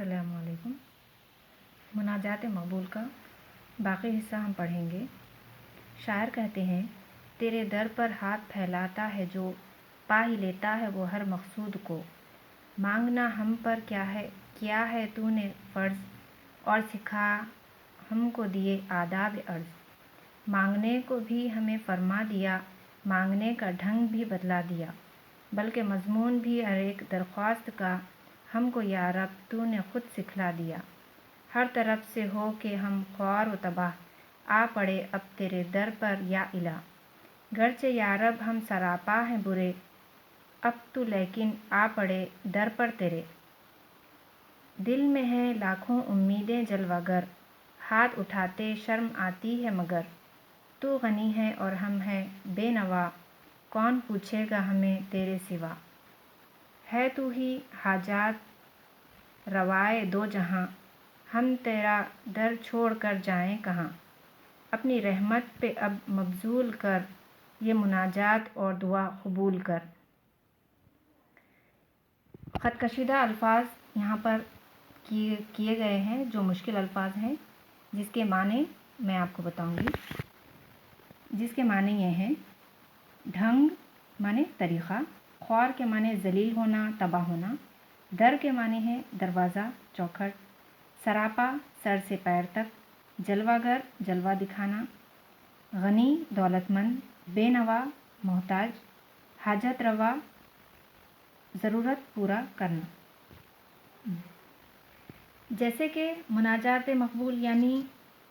अस्सलाम वालेकुम। मुनाजात मकबूल का बाकी हिस्सा हम पढ़ेंगे। शायर कहते हैं, तेरे दर पर हाथ फैलाता है जो, पा ही लेता है वो हर मकसूद को। मांगना हम पर क्या है तूने फ़र्ज़, और सिखा हमको दिए आदाब अर्ज़। मांगने को भी हमें फरमा दिया, मांगने का ढंग भी बदला दिया, बल्कि मज़मून भी हर एक दरख्वास्त का हमको या रब तूने खुद सिखला दिया। हर तरफ से हो के हम ख्वार व तबाह, आ पड़े अब तेरे दर पर या इला। गरचे या रब हम सरापा हैं बुरे, अब तू लेकिन आ पड़े दर पर तेरे। दिल में है लाखों उम्मीदें जलवागर, हाथ उठाते शर्म आती है मगर। तू गनी है और हम हैं बेनवा, कौन पूछेगा हमें तेरे सिवा। है तू ही हाजात रवाए दो जहां, हम तेरा दर छोड़ कर जाएं कहाँ। अपनी रहमत पे अब मबजूल कर, ये मुनाजात और दुआ कबूल कर। ख़तकशीदा अल्फाज यहाँ पर किए गए हैं, जो मुश्किल अल्फाज हैं, जिसके माने मैं आपको बताऊंगी। जिसके माने ये हैं, ढंग माने तरीक़ा, ख्वार के माने जलील होना, तबाह होना, दर के माने हैं दरवाज़ा, चौखट, सरापा सर से पैर तक, जलवागर जलवा दिखाना, गनी दौलतमंद, बेनवा मोहताज, हाजत रवा ज़रूरत पूरा करना। जैसे कि मुनाजात मकबूल यानी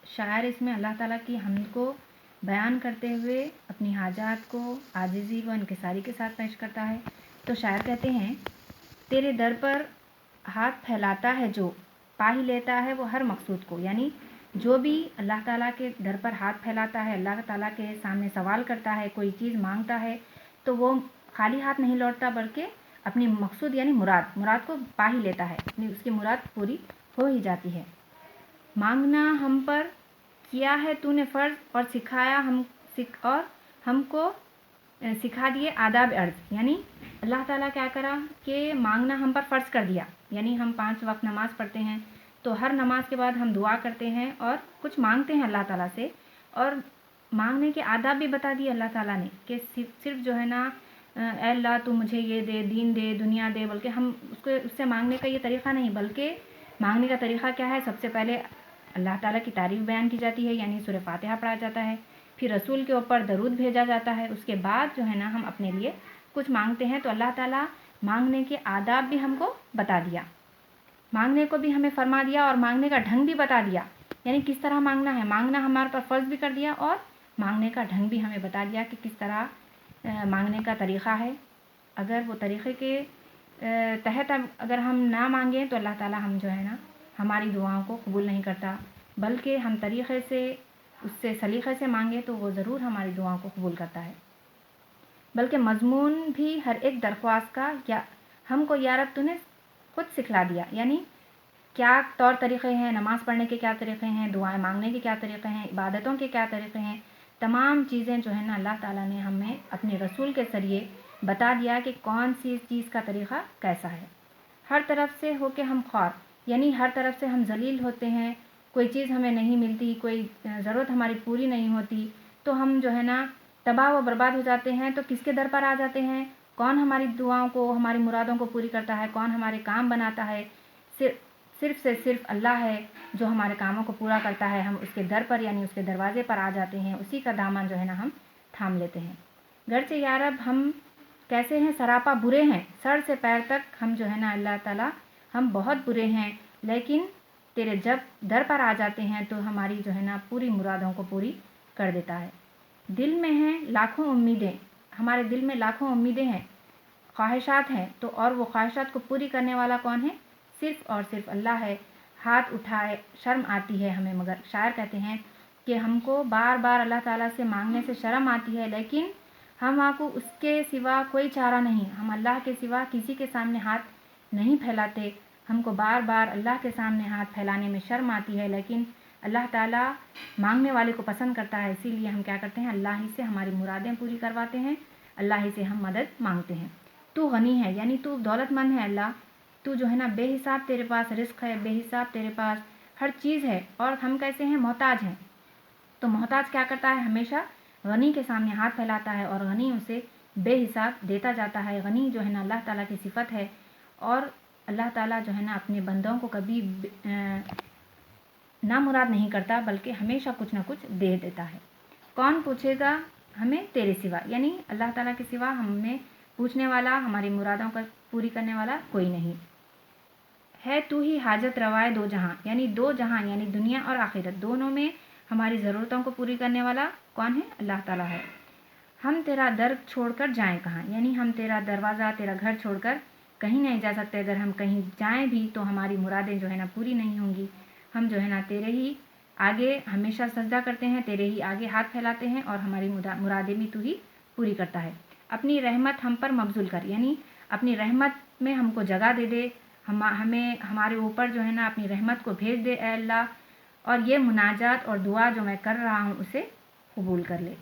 शायर इसमें अल्लाह ताला की हम्द को बयान करते हुए अपनी हाजात को आजिज़ी व इनकिसारी के साथ पेश करता है। तो शायर कहते हैं, तेरे दर पर हाथ फैलाता है जो, पा ही लेता है वो हर मकसूद को। यानी जो भी अल्लाह ताला के दर पर हाथ फैलाता है, अल्लाह ताला के सामने सवाल करता है, कोई चीज़ मांगता है, तो वो खाली हाथ नहीं लौटता, बल्कि अपनी मकसूद यानी मुराद को पा ही लेता है, उसकी मुराद पूरी हो ही जाती है। मांगना हम पर किया है तूने फ़र्ज़, और हमको सिखा दिए आदाब अर्ज़। यानी अल्लाह ताला क्या करा कि मांगना हम पर फ़र्ज़ कर दिया। यानी हम 5 वक्त नमाज़ पढ़ते हैं, तो हर नमाज के बाद हम दुआ करते हैं और कुछ मांगते हैं अल्लाह ताला से, और मांगने के आदाब भी बता दिए अल्लाह ताला ने कि सिर्फ जो है ना, ऐ अल्लाह तू मुझे ये दे, दीन दे, दुनिया दे, बल्कि हम उससे मांगने का ये तरीक़ा नहीं, बल्कि मांगने का तरीक़ा क्या है। सबसे पहले अल्लाह ताला की तारीफ़ बयान की जाती है, यानी सूरह फातिहा पढ़ा जाता है, फिर रसूल के ऊपर दरूद भेजा जाता है, उसके बाद जो है ना हम अपने लिए कुछ मांगते हैं। तो अल्लाह ताला मांगने के आदाब भी हमको बता दिया, मांगने को भी हमें फरमा दिया, और मांगने का ढंग भी बता दिया, यानी किस तरह मांगना है। मांगना हमारे पर फ़र्ज़ भी कर दिया, और मांगने का ढंग भी हमें बता दिया कि किस तरह मांगने का तरीक़ा है। अगर वो तरीक़े के तहत अगर हम ना मांगें तो अल्लाह ताला हम जो है ना हमारी दुआओं को कबूल नहीं करता, बल्कि हम तरीक़े से उससे सलीक़े से मांगे तो वो ज़रूर हमारी दुआओं को कबूल करता है। बल्कि मज़मून भी हर एक दरख्वास्त का या हमको या रब तूने खुद सिखला दिया, यानी क्या तौर तरीक़े हैं, नमाज़ पढ़ने के क्या तरीक़े हैं, दुआएं मांगने के क्या तरीक़े हैं, इबादतों के क्या तरीक़े हैं, तमाम चीज़ें जो है ना अल्लाह ताला ने हमें अपने रसूल के ज़रिए बता दिया कि कौन सी चीज़ का तरीक़ा कैसा है। हर तरफ से हो के हम ख्वार, यानी हर तरफ से हम जलील होते हैं, कोई चीज़ हमें नहीं मिलती, कोई ज़रूरत हमारी पूरी नहीं होती, तो हम जो है ना तबाह व बर्बाद हो जाते हैं। तो किसके दर पर आ जाते हैं? कौन हमारी दुआओं को, हमारी मुरादों को पूरी करता है, कौन हमारे काम बनाता है? सिर्फ से सिर्फ अल्लाह है जो हमारे कामों को पूरा करता है। हम उसके दर पर यानी उसके दरवाज़े पर आ जाते हैं, उसी का दामन जो है ना हम थाम लेते हैं। गरचे या रब हम कैसे हैं, सरापा बुरे हैं, सर से पैर तक हम जो है ना अल्लाह ताला हम बहुत बुरे हैं, लेकिन तेरे जब दर पर आ जाते हैं तो हमारी जो है ना पूरी मुरादों को पूरी कर देता है। दिल में हैं लाखों उम्मीदें, हमारे दिल में लाखों उम्मीदें हैं, ख्वाहिशात हैं, तो और वो ख्वाहिशात को पूरी करने वाला कौन है? सिर्फ़ और सिर्फ अल्लाह है। हाथ उठाए शर्म आती है हमें, मगर शायर कहते हैं कि हमको बार बार अल्लाह ताला से मांगने से शर्म आती है, लेकिन हमको उसके सिवा कोई चारा नहीं, हम अल्लाह के सिवा किसी के सामने हाथ नहीं फैलाते। हमको बार बार अल्लाह के सामने हाथ फैलाने में शर्म आती है, लेकिन अल्लाह ताला मांगने वाले को पसंद करता है, इसीलिए हम क्या करते हैं, अल्लाह ही से हमारी मुरादें पूरी करवाते हैं, अल्लाह ही से हम मदद मांगते हैं। तू गनी है, यानी तू दौलतमंद है अल्लाह, तो जो है ना बेहिसाब तेरे पास रिस्क है, बेहिसाब तेरे पास हर चीज़ है, और हम कैसे हैं, मोहताज हैं। तो मोहताज क्या करता है, हमेशा गनी के सामने हाथ फैलाता है और गनी उसे बेहिसाब देता जाता है। गनी जो है ना अल्लाह ताला की सिफत है, और अल्लाह ताला जो है ना अपने बंदों को कभी नामुराद नहीं करता, बल्कि हमेशा कुछ ना कुछ दे देता है। कौन पूछेगा हमें तेरे सिवा, यानी अल्लाह ताला के सिवा हमें पूछने वाला, हमारी मुरादों को पूरी करने वाला कोई नहीं है। तू ही हाजत रवाए दो जहां, यानी दो जहां यानी दुनिया और आखिरत दोनों में हमारी ज़रूरतों को पूरी करने वाला कौन है, अल्लाह ताला है। हम तेरा दर छोड़कर जाएं कहाँ, यानी हम तेरा दरवाज़ा, तेरा घर छोड़कर कहीं नहीं जा सकते। अगर हम कहीं जाएं भी तो हमारी मुरादें जो है ना पूरी नहीं होंगी। हम जो है ना तेरे ही आगे हमेशा सजदा करते हैं, तेरे ही आगे हाथ फैलाते हैं, और हमारी मुरादें भी तू ही पूरी करता है। अपनी रहमत हम पर मबज़ूल कर, यानी अपनी रहमत में हमको जगह दे दे, हमें हमारे ऊपर जो है ना अपनी रहमत को भेज दे ए अल्लाह, और ये मुनाजात और दुआ जो मैं कर रहा हूँ उसे कबूल कर ले।